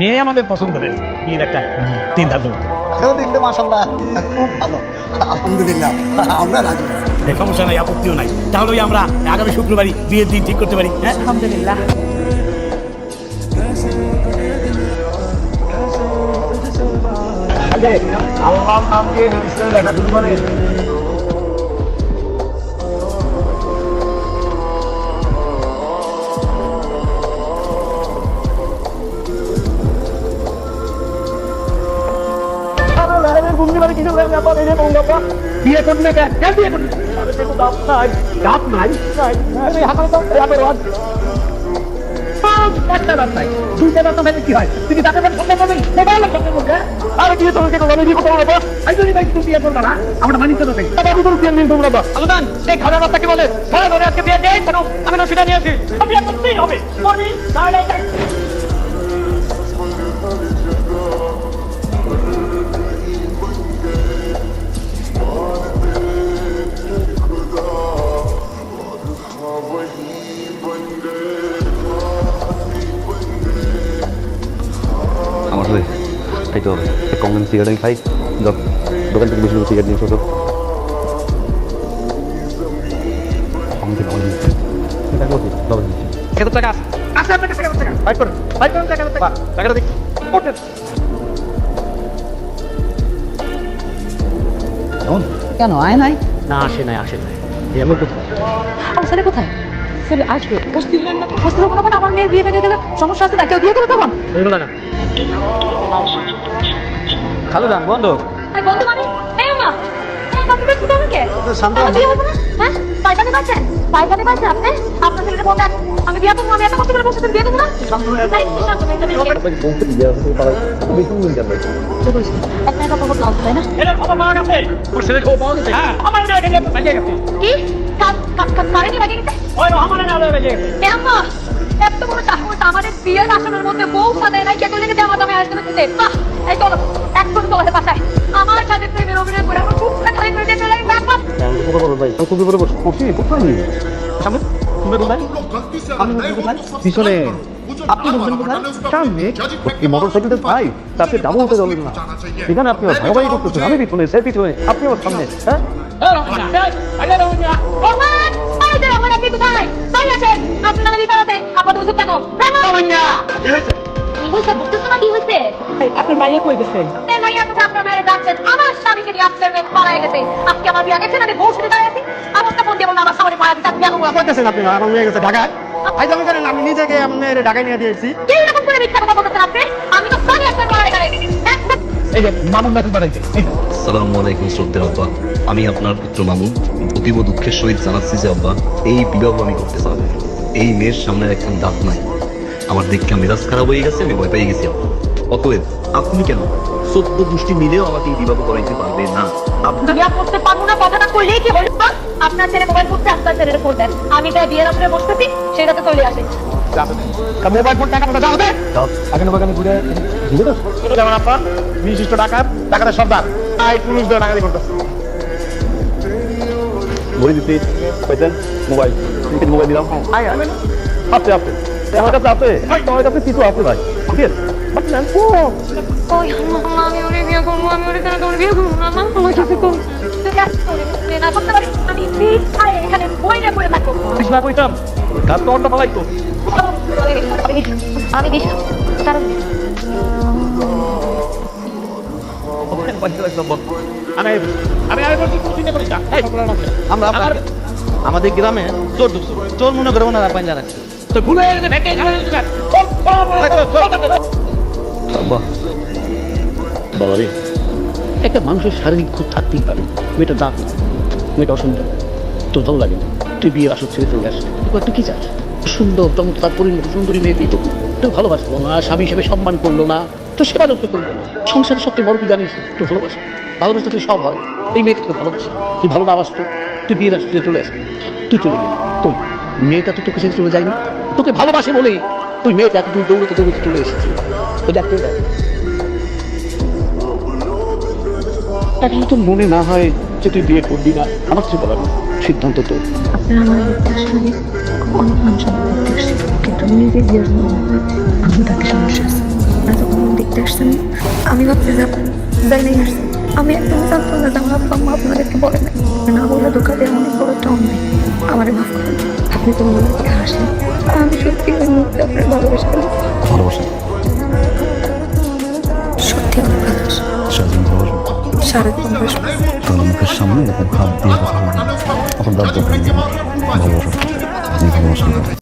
মেয়ে আমাদের পছন্দ হবে বিয়ের একটা চিন্তা করবো। দেখতে মাশাআল্লাহ খুব ভালো, আলহামদুলিল্লাহ আমরা রাজি। সমস্যা নাই, আপত্তিও নাই। তাহলে আমরা আগামী শুক্রবারই বিয়ের দিন ঠিক করতে পারি। হ্যাঁ, আলহামদুলিল্লাহ। আল্লাহ নামকে লেখা শুরু করে। বিয়ে করলে কেন বিয়ে করলে গাছ নাই একটা দাঁত নাই, দুইটা দাঁত না কি হয়? তুমি দাঁতে আরে বিয়ে তোমাকে বিয়ে করবো না, আমরা মানি তো আলুদান এই খাবার বাচ্চাকে বলে ধরে ধরে আজকে বিয়ে নেই কেন? আমি না সেটা নিয়েছি, বিয়ে করতেই হবে। আমার হয়ে খাইতে হবে, কম দামি সিগারেট আমি খাই, দোকান থেকে বেশি সিগারেট নিয়ে ছোটো কেন আয় নাই? না আসে নাই, আসে নাই। আমি কোথায়? আমার ছেলে কোথায়? ছেলে আসবে, বসতে দিলেন না, বসতে দেবো না। আমার মেয়ের বিয়ে ভেঙে গেলে সমস্যা আছে না, কেউ দিয়ে দেবে তখন। এগুলো না খালুদান বন্ধু। বন্ধু মানে মা কম্পিউটার শুধু আমাকে বিয়ে হবে না? হ্যাঁ, পাইকারি পাচ্ছেন, পাইকারি পাচ্ছেন আপনি। আপনার ছেলেকে বলতেন আমি বিয়ে করবো, আমি এত কষ্ট করে বসে বিয়ে দেবো না। এত বড় সাহস আমাদের বিয়ের আসনের মধ্যে বউ সাজায় নাই, কেটে লেগে আমার দামে আসবে দিতে। এই চলো এখন চলো বাসায়, আমার সাথে প্রেমের অভিনয় করে আমার খুব খালি করে দিতে লাগে ব্যাপার। পিছনে আপনি বলছেন কোথায়? সামনে এই মোটর সাইকেলটা ভাই, তাতে ডাবল হতে চলবে না। এখানে আপনি ভাগাভাগি করতেছেন, আমি পিছনে, সে পিছনে, আপনি আমার সামনে। হ্যাঁ আপনার মাইয়া কই গেছে? আপনার মেয়ের যাচ্ছেন আমার স্বামীকে নিয়ে আপনার মেয়ে পালায় গেছে। আজকে আমার বিয়ে গেছে না, বউ শুনে দাঁড়িয়েছি। আমার কাপড় দিয়ে আমার সামনে পাড়া দিতে বিয়ে করবো। বলতেছেন আপনি আমার মেয়ে গেছে ঢাকায়? আমি জানেন আমি নিজেকে আপনার ঢাকায় নিয়ে দিয়েছি। কি রকম করে মিথ্যা কথা বলতেছেন আপনি? আমি তো জানি আপনার মারা গেলে এই যে মামুন মেসেজ পাঠাইছে। আসসালামু আলাইকুম শ্রদ্ধেয় আব্বা, আমি আপনার পুত্র মামুন অতীব দুঃখের সহিত জানাচ্ছি যে আব্বা, এই বিবাহ আমি করতে চাই। এই মেয়ের সামনে একখান দাঁত নাই, আমার দেখে মেজাজ খারাপ হয়ে গেছে, আমি ভয় পেয়ে গেছি আব্বা। অতএব আপনি কেন 14 গোষ্ঠী মিলেও আমাকে এই বিবাহ করাইতে পারবে না? বিয়ে করতে পারবো না কথাটা কইলেই কি হলো? আপনার ছেলে মোবাইল করতে আপনার ছেলের ফোন দেন, আমি তাই বিয়ের আসলে বসতেছি, সেটাতে চলে আসে। মোবাইল ফোন টাকা দাও হবে আগে বাগানে ঘুরে দিবে তো। যেমন আপা বিশিষ্ট ডাকাত, ডাকাতের সর্দার, আই পুলিশ দিয়ে ডাকাতি করতেছে। বই দিতে পাইতেন মোবাইল, মোবাইল দিলাম। আপনি আপনি আমার কাছে আছে, তোমার কাছে কিছু আছে ভাই, ঠিক আছে? ওই আমি ওরে বিয়ে করবো, আমি ওরে কেন তোর বিয়ে করবো না? আমার কাছে কম না করতে পারি, আমি এখানে বই নিয়ে পড়ে থাকবো। কৃষ্ণা কইতাম কাজ তো অন্য পালাইতো। আমি বিশ্বাস কারণ আমরা আমাদের গ্রামে চোর ঢুকছে, চোর মনে করে ওনারা পাঞ্জা রাখছে। তো ভুলে গেছে ভেটে আব্বা বাবা রে, একটা মানুষের শারীরিক খুব থাকতেই পারে। মেয়েটা দাঁত না, মেয়েটা অসুন্দর, তোর ভালো লাগে না, তুই বিয়ে আসর ছেড়ে চলে আসে। তুই কি চাস? সুন্দর চমৎকার পরিণত সুন্দরী মেয়ে তুই তুই ভালোবাসলো না, স্বামী হিসেবে সম্মান করলো না, তো সেবা যত্ন করলো না। সংসারের সবচেয়ে বড় কি জানিস? তুই ভালোবাসা, ভালোবাসতে তুই সব হয়। এই মেয়েকে তুই ভালোবাসি, তুই ভালো না বাসতো, তুই বিয়ে আসতে চলে আসবি, তুই চলে গেলি। তুই মেয়েটা তো তোকে ছেড়ে চলে যায়নি, তোকে ভালোবাসে বলেই তুই মেয়েটা তুই দৌড়তে দৌড়তে চলে এসেছিস। তো দেখতে এখন তো মনে না হয় যে তুই বিয়ে করবি না, আমার কিছু বলার নেই, সিদ্ধান্ত তো। আপনারা আমার আসলে কোনো ফাংশন করতে এসেছি, কিন্তু নিজে বিয়ের জন্য আমি তাকে সমস্যা আছে। আপনারা যখন দেখতে আসছেন আমি ভাবছি যে জানাই আসছেন। আমি একদম জানতাম না যে আমার আব্বা আম্মা আপনাদেরকে বলে না বলে ধোকা দিয়ে অনেক বড় একটা অন্যায়। আমারে মাফ করুন। আপনি তো মনে থেকে হাসলেন, আমি সত্যি ওই মুহূর্তে আপনার ভালোবাসা পেলাম। ভালোবাসা সত্যি অনেক ভালোবাসা, সারাদিন ভালোবাসা সারাদিন ভালোবাসা। কারণ মুখের সামনে এরকম হাত দিয়ে কথা বলবেন তখন দাঁত ভালোবাসা আপনি ভালোবাসা